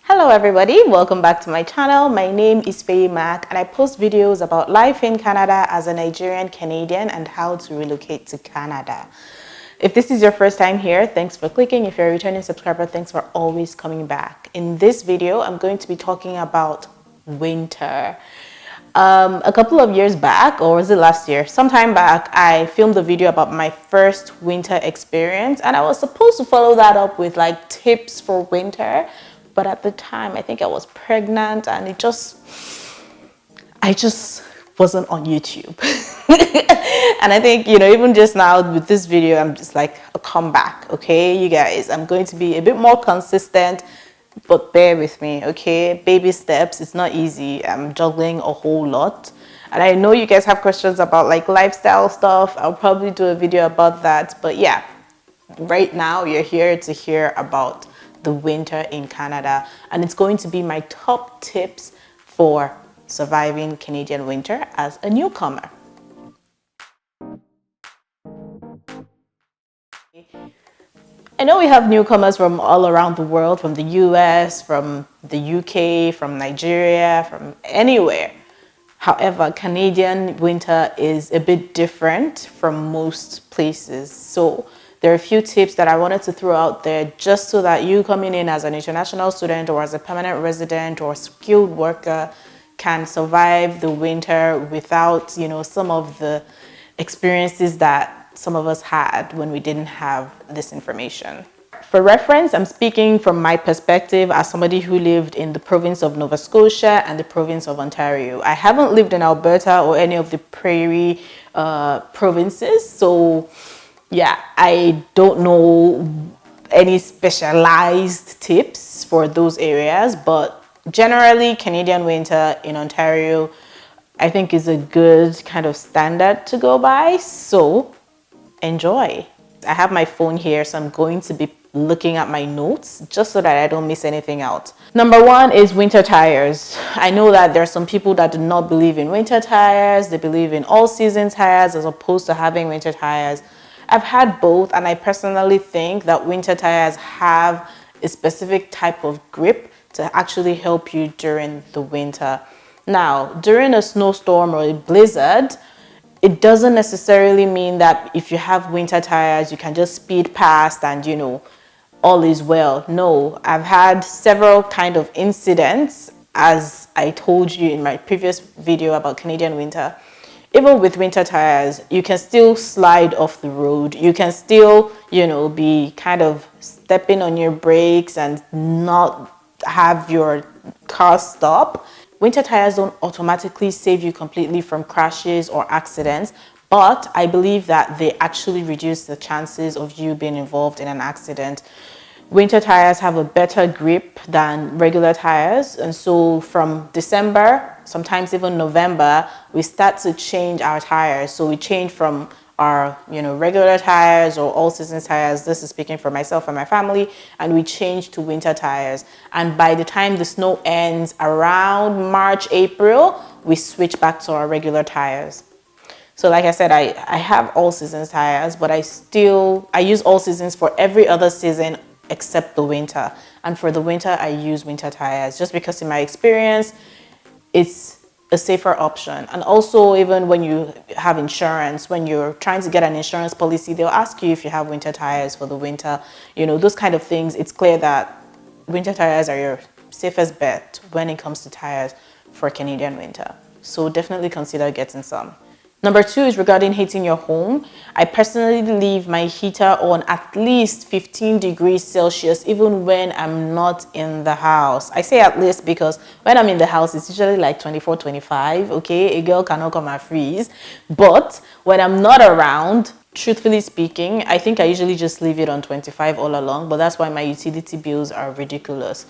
Hello everybody, welcome back to my channel. My name is Faye Mac and I post videos about life in Canada as a Nigerian Canadian and how to relocate to Canada. If this is your first time here, thanks for clicking. If you're a returning subscriber, thanks for always coming back. In this video, I'm going to be talking about winter. A couple of years back, or was it last year? Sometime back, I filmed a video about my first winter experience and I was supposed to follow that up with like tips for winter. But at the time, I think I was pregnant and I just wasn't on YouTube. And I think, even just now with this video, I'm just like a comeback, okay, you guys? I'm going to be a bit more consistent, but bear with me, okay? Baby steps, it's not easy. I'm juggling a whole lot. And I know you guys have questions about like lifestyle stuff. I'll probably do a video about that. But yeah, right now you're here to hear about the winter in Canada, and it's going to be my top tips for surviving Canadian winter as a newcomer. I know we have newcomers from all around the world, from the US, from the UK, from Nigeria, from anywhere. However, Canadian winter is a bit different from most places. So there are a few tips that I wanted to throw out there just so that you coming in as an international student or as a permanent resident or skilled worker can survive the winter without, some of the experiences that some of us had when we didn't have this information. For reference, I'm speaking from my perspective as somebody who lived in the province of Nova Scotia and the province of Ontario. I haven't lived in Alberta or any of the prairie provinces, so yeah, I don't know any specialized tips for those areas, but generally Canadian winter in Ontario, I think is a good kind of standard to go by, so enjoy. I have my phone here, so I'm going to be looking at my notes just so that I don't miss anything out. Number one is winter tires. I know that there are some people that do not believe in winter tires. They believe in all season tires as opposed to having winter tires. I've had both, and I personally think that winter tires have a specific type of grip to actually help you during the winter. Now, during a snowstorm or a blizzard, it doesn't necessarily mean that if you have winter tires, you can just speed past and, all is well. No, I've had several kind of incidents, as I told you in my previous video about Canadian winter. Even with winter tires, you can still slide off the road. You can still, be kind of stepping on your brakes and not have your car stop. Winter tires don't automatically save you completely from crashes or accidents, but I believe that they actually reduce the chances of you being involved in an accident. Winter tires have a better grip than regular tires, and so from December, sometimes even November, we start to change our tires. So we change from our regular tires or all season tires. This is speaking for myself and my family, and we change to winter tires. And by the time the snow ends around March, April, we switch back to our regular tires. So like I said, I have all seasons tires, but I use all seasons for every other season except the winter. And for the winter, I use winter tires just because in my experience, it's a safer option. And also, even when you have insurance, when you're trying to get an insurance policy, they'll ask you if you have winter tires for the winter, those kind of things. It's clear that winter tires are your safest bet when it comes to tires for Canadian winter. So definitely consider getting some. Number two is regarding heating your home. I personally leave my heater on at least 15 degrees Celsius even when I'm not in the house. I say at least because when I'm in the house, it's usually like 24, 25, okay? A girl cannot come and freeze. But when I'm not around, truthfully speaking, I think I usually just leave it on 25 all along, but that's why my utility bills are ridiculous.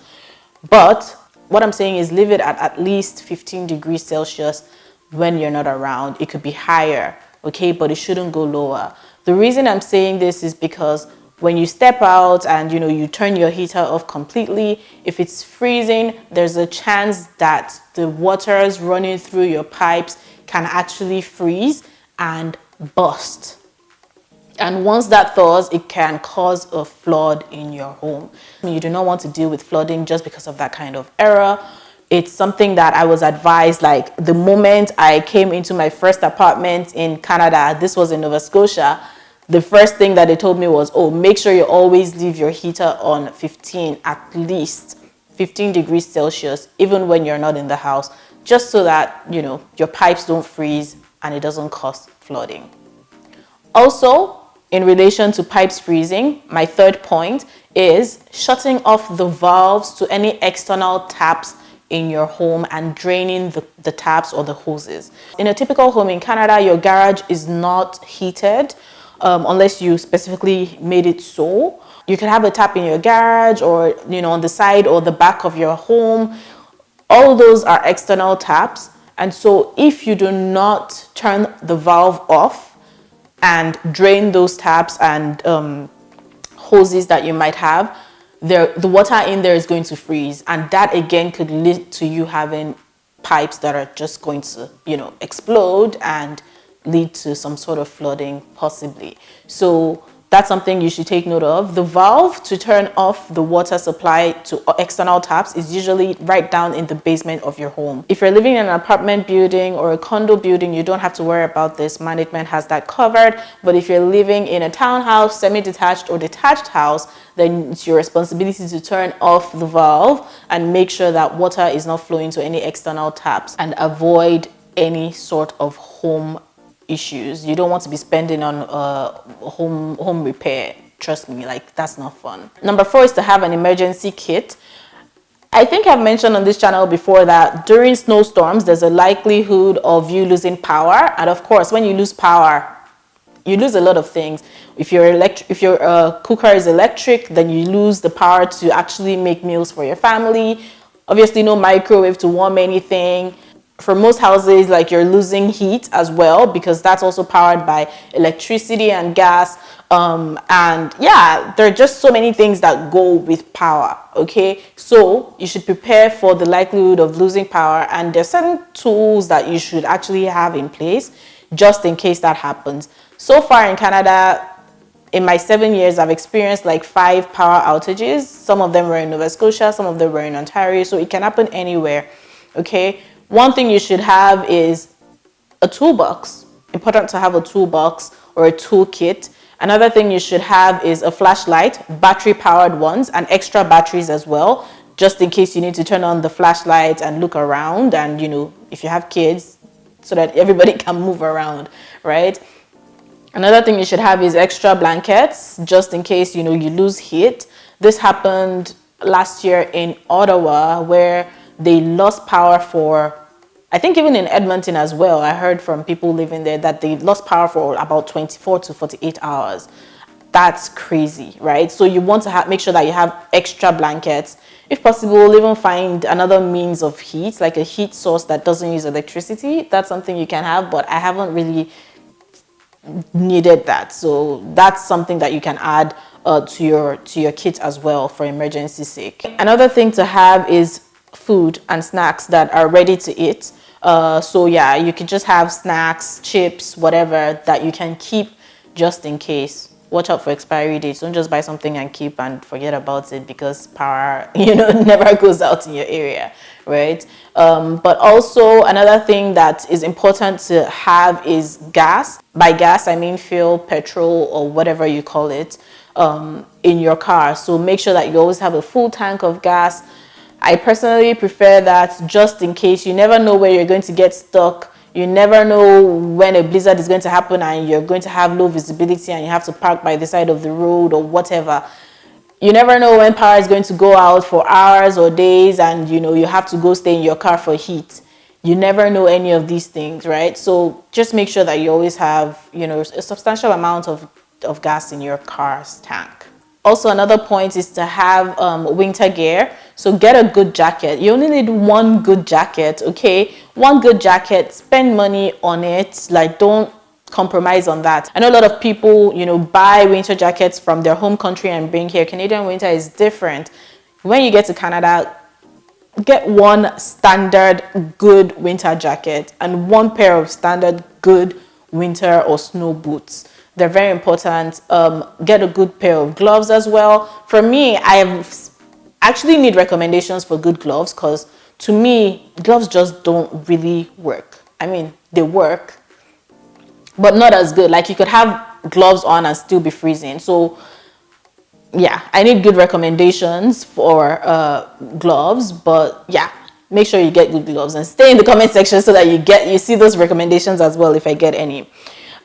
But what I'm saying is leave it at least 15 degrees Celsius when you're not around. It could be higher, okay, but it shouldn't go lower. The reason I'm saying this is because when you step out and you turn your heater off completely, if it's freezing, there's a chance that the waters running through your pipes can actually freeze and burst. And once that thaws, it can cause a flood in your home. You do not want to deal with flooding just because of that kind of error. It's something that I was advised, like the moment I came into my first apartment in Canada, this was in Nova Scotia, the first thing that they told me was, oh, make sure you always leave your heater on 15, at least 15 degrees Celsius, even when you're not in the house, just so that, your pipes don't freeze and it doesn't cause flooding. Also, in relation to pipes freezing, my third point is shutting off the valves to any external taps in your home and draining the taps or the hoses. In a typical home in Canada, your garage is not heated unless you specifically made it so. You can have a tap in your garage or on the side or the back of your home. All those are external taps, and so if you do not turn the valve off and drain those taps and hoses that you might have, the water in there is going to freeze, and that again could lead to you having pipes that are just going to explode and lead to some sort of flooding possibly. So that's something you should take note of. The valve to turn off the water supply to external taps is usually right down in the basement of your home. If you're living in an apartment building or a condo building, you don't have to worry about this. Management has that covered. But if you're living in a townhouse, semi-detached or detached house, then it's your responsibility to turn off the valve and make sure that water is not flowing to any external taps and avoid any sort of home issues. You don't want to be spending on home repair. Trust me, like that's not fun. Number 4 is to have an emergency kit. I think I've mentioned on this channel before that during snowstorms, there's a likelihood of you losing power. And of course, when you lose power, you lose a lot of things. If your cooker is electric, then you lose the power to actually make meals for your family. Obviously, no microwave to warm anything. For most houses, like you're losing heat as well, because that's also powered by electricity and gas. And yeah, there are just so many things that go with power. Okay, so you should prepare for the likelihood of losing power, and there's certain tools that you should actually have in place just in case that happens. So far in Canada, in my 7 years, I've experienced like 5 power outages. Some of them were in Nova Scotia, some of them were in Ontario, so it can happen anywhere. Okay. One thing you should have is a toolbox. Important to have a toolbox or a toolkit. Another thing you should have is a flashlight, battery-powered ones, and extra batteries as well, just in case you need to turn on the flashlight and look around, and if you have kids, so that everybody can move around, right? Another thing you should have is extra blankets, just in case you lose heat. This happened last year in Ottawa, where they lost power for, I think even in Edmonton as well, I heard from people living there that they lost power for about 24 to 48 hours. That's crazy, right? So you want to make sure that you have extra blankets. If possible, even find another means of heat, like a heat source that doesn't use electricity. That's something you can have, but I haven't really needed that. So that's something that you can add to your kit as well for emergency sake. Another thing to have is food and snacks that are ready to eat. So yeah, you can just have snacks, chips, whatever that you can keep just in case. Watch out for expiry dates. Don't just buy something and keep and forget about it because power never goes out in your area, right? But also another thing that is important to have is gas. By gas I mean fuel, petrol, or whatever you call it, in your car. So make sure that you always have a full tank of gas. I personally prefer that just in case. You never know where you're going to get stuck. You never know when a blizzard is going to happen and you're going to have low visibility and you have to park by the side of the road or whatever. You never know when power is going to go out for hours or days and you have to go stay in your car for heat. You never know any of these things, right? So just make sure that you always have a substantial amount of gas in your car's tank. Also, another point is to have winter gear. So get a good jacket. You only need one good jacket, okay? One good jacket, spend money on it. Like, don't compromise on that. I know a lot of people, buy winter jackets from their home country and bring here. Canadian winter is different. When you get to Canada, get one standard good winter jacket and one pair of standard good winter or snow boots. They're very important. Get a good pair of gloves as well. For me, I actually need recommendations for good gloves, because to me, gloves just don't really work. I mean, they work, but not as good. Like, you could have gloves on and still be freezing. So yeah, I need good recommendations for gloves. But yeah, make sure you get good gloves, and stay in the comment section so that you see those recommendations as well if I get any.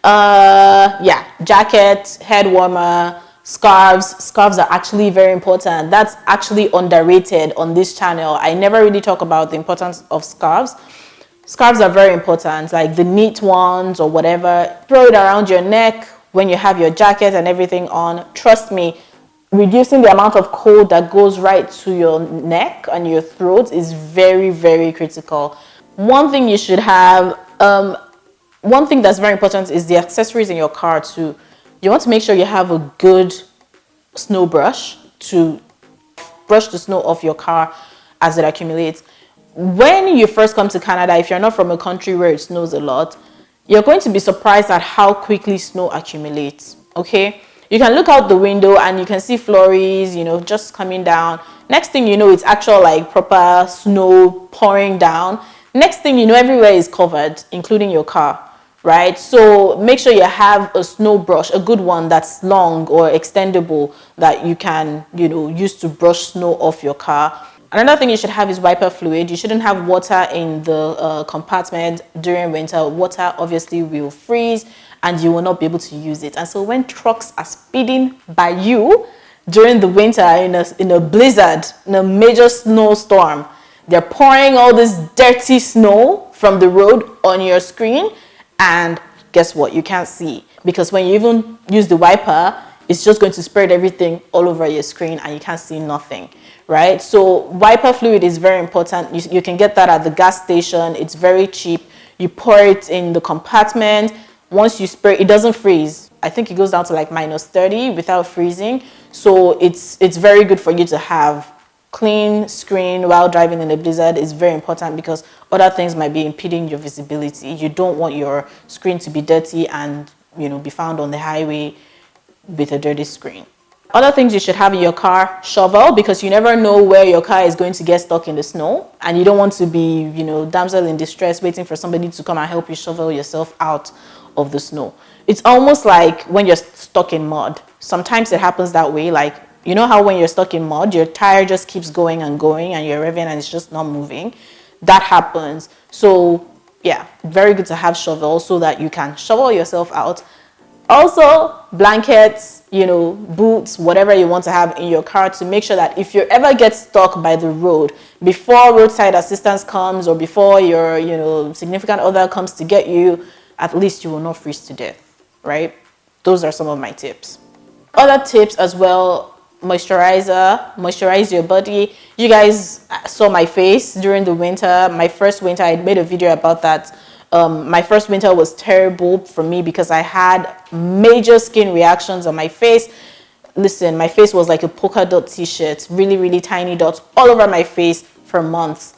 Yeah, jacket, head warmer, scarves are actually very important. That's actually underrated on this channel. I never really talk about the importance of scarves are very important, like the neat ones or whatever. Throw it around your neck when you have your jacket and everything on. Trust me, reducing the amount of cold that goes right to your neck and your throat is very, very critical. One thing you should have, one thing that's very important is the accessories in your car too. You want to make sure you have a good snow brush to brush the snow off your car as it accumulates. When you first come to Canada, if you're not from a country where it snows a lot, you're going to be surprised at how quickly snow accumulates. Okay, you can look out the window and you can see flurries, just coming down. Next thing you know, it's actual like proper snow pouring down. Next thing you know, everywhere is covered, including your car, right? So make sure you have a snow brush, a good one that's long or extendable, that you can, use to brush snow off your car. Another thing you should have is wiper fluid. You shouldn't have water in the compartment during winter. Water obviously will freeze and you will not be able to use it. And so when trucks are speeding by you during the winter in a blizzard, in a major snowstorm, they're pouring all this dirty snow from the road on your screen, and guess what? You can't see, because when you even use the wiper, it's just going to spread everything all over your screen and you can't see nothing, right? So wiper fluid is very important. You can get that at the gas station. It's very cheap. You pour it in the compartment. Once you spray, it doesn't freeze. I think it goes down to like -30 without freezing. So it's very good for you to have. Clean screen while driving in a blizzard is very important, because other things might be impeding your visibility. You don't want your screen to be dirty and be found on the highway with a dirty screen. Other things you should have in your car: shovel, because you never know where your car is going to get stuck in the snow, and you don't want to be damsel in distress waiting for somebody to come and help you shovel yourself out of the snow. It's almost like when you're stuck in mud. Sometimes it happens that way. Like, how when you're stuck in mud, your tire just keeps going and going and you're revving and it's just not moving? That happens. So yeah, very good to have shovel so that you can shovel yourself out. Also, blankets, boots, whatever you want to have in your car, to make sure that if you ever get stuck by the road, before roadside assistance comes or before your significant other comes to get you, at least you will not freeze to death, right? Those are some of my tips. Other tips as well: moisturize your body. You guys saw my face during the winter. My first winter, I made a video about that. My first winter was terrible for me because I had major skin reactions on my face. Listen, my face was like a polka dot t-shirt, really, really tiny dots all over my face for months.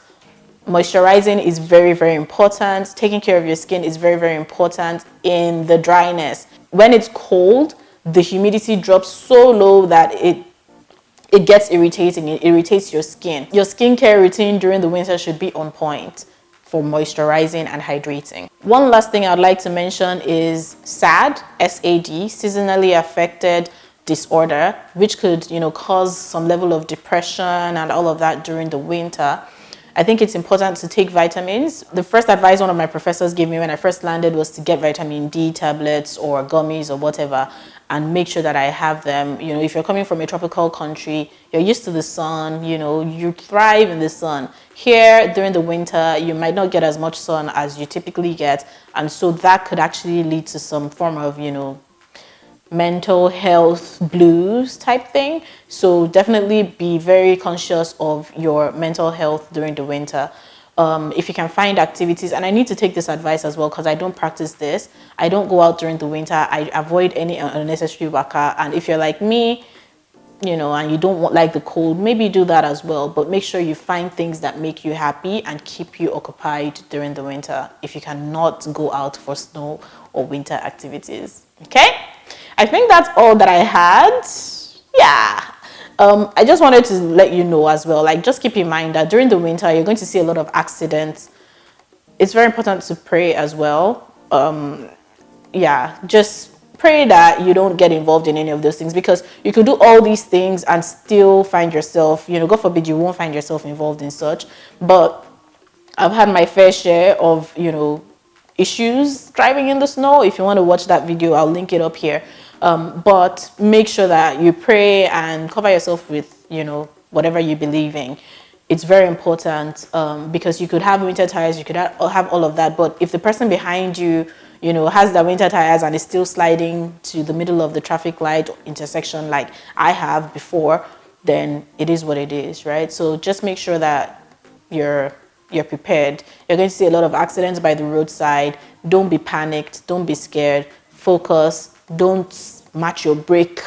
Moisturizing is very, very important. Taking care of your skin is very, very important in the dryness. When it's cold, the humidity drops so low that it gets irritating. It irritates your skin. Your skincare routine during the winter should be on point for moisturizing and hydrating. One last thing I'd like to mention is SAD, S-A-D, seasonally affected disorder, which could, cause some level of depression and all of that during the winter. I think it's important to take vitamins. The first advice one of my professors gave me when I first landed was to get vitamin D tablets or gummies or whatever, and make sure that I have them. If you're coming from a tropical country, you're used to the sun, you thrive in the sun. Here, during the winter, you might not get as much sun as you typically get, and so that could actually lead to some form of, mental health blues type thing. So definitely be very conscious of your mental health during the winter. If you can find activities, and I need to take this advice as well because I don't practice this. I don't go out during the winter. I avoid any unnecessary waka. And if you're like me, and you don't like the cold, maybe do that as well. But make sure you find things that make you happy and keep you occupied during the winter if you cannot go out for snow or winter activities. Okay? I think that's all that I had. Yeah. I just wanted to let you know as well, like just keep in mind that during the winter you're going to see a lot of accidents. It's very important to pray as well. Yeah, just pray that you don't get involved in any of those things, because you could do all these things and still find yourself, God forbid, you won't find yourself involved in such. But I've had my fair share of, issues driving in the snow. If you want to watch that video, I'll link it up here. But make sure that you pray and cover yourself with, whatever you believe in. It's very important, because you could have winter tires, you could have all of that. But if the person behind you, has the winter tires and is still sliding to the middle of the traffic light intersection like I have before, then it is what it is, right? So just make sure that you're prepared. You're going to see a lot of accidents by the roadside. Don't be panicked. Don't be scared. Focus. Don't match your brake.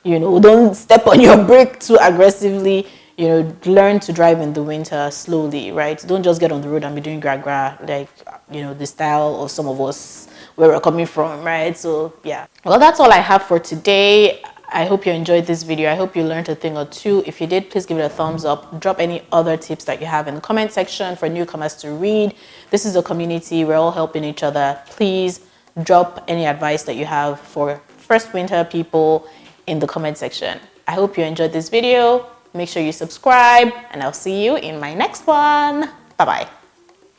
Don't step on your brake too aggressively. Learn to drive in the winter slowly, right? Don't just get on the road and be doing gra like, the style of some of us where we're coming from, right? So yeah. Well, that's all I have for today. I hope you enjoyed this video. I hope you learned a thing or two. If you did, please give it a thumbs up. Drop any other tips that you have in the comment section for newcomers to read. This is a community. We're all helping each other. Please drop any advice that you have for first winter people in the comment section. I hope you enjoyed this video. Make sure you subscribe, and I'll see you in my next one. Bye-bye.